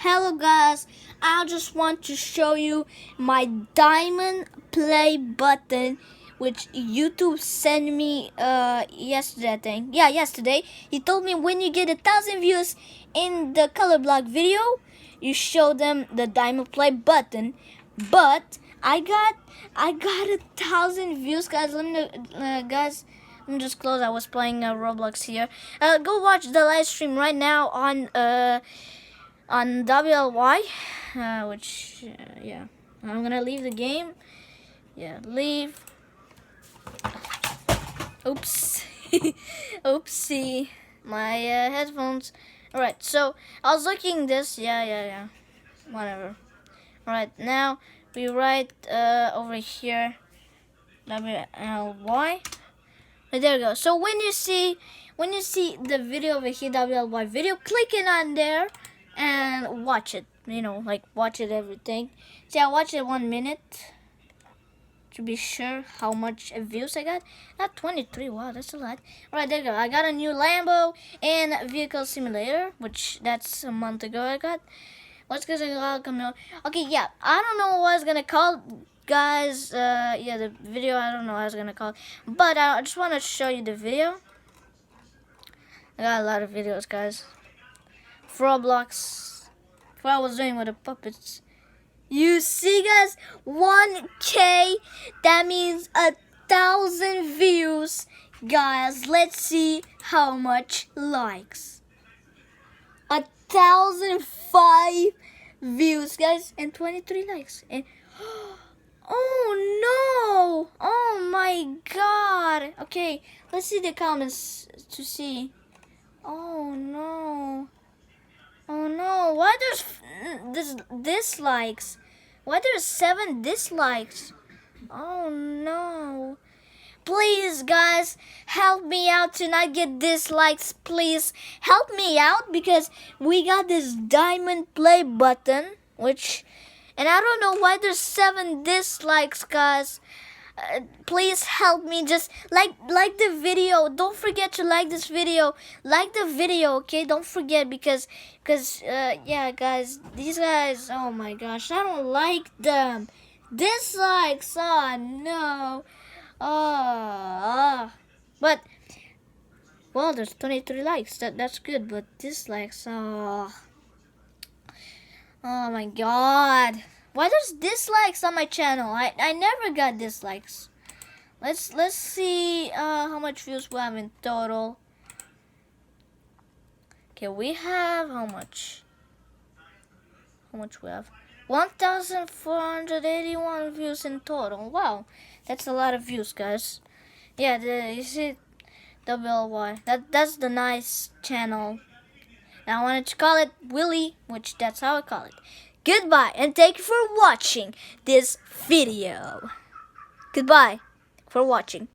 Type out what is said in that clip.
Hello guys, I just want to show you my diamond play button which YouTube sent me yesterday, I think. Yeah, yesterday. He told me when you get 1,000 views in the color block video, you show them the diamond play button. But I got 1,000 views, guys. Let me just close. I was playing Roblox here. Go watch the live stream right now on WLY, yeah, I'm gonna leave the game. Yeah, leave. Oops. Oopsie, my headphones. All right, so I was looking this. Yeah, whatever. All right, now we write over here WLY. There we go. So when you see the video over here, WLY video, click it on there and watch it. Like watch it everything. See, I watched it 1 minute to be sure how much views I got. Not 23. Wow, that's a lot. All right, there you go. I got a new Lambo and vehicle simulator, which that's a month ago I got. What's gonna come out? Okay, yeah. I don't know what I was gonna call, guys. Yeah, the video. I don't know what I was gonna call, but I just want to show you the video. I got a lot of videos, guys. Roblox. What I was doing with the puppets. You see, guys, 1K. That means 1,000 views, guys. Let's see how much likes. 1,005 views, guys, and 23 likes. And oh no! Oh my God! Okay, let's see the comments to see. Oh no! Oh no! Why there's dislikes? Why there's 7 dislikes? Oh no! Please, guys, help me out to not get dislikes. Please help me out because we got this diamond play button, and I don't know why there's 7 dislikes, guys. Please help me. Just like the video. Don't forget to like this video. Like the video, okay? Don't forget because yeah, guys, these guys. Oh my gosh, I don't like them. Dislikes. Oh no. But well, there's 23 likes. That's good. But dislikes. Oh my God. Why there's dislikes on my channel? I never got dislikes. Let's see how much views we have in total. Okay, we have how much? How much we have? 1,481 views in total. Wow, that's a lot of views, guys. Yeah, you see WLY. That's the nice channel. And I wanted to call it Willy, which that's how I call it. Goodbye, and thank you for watching this video. Goodbye for watching.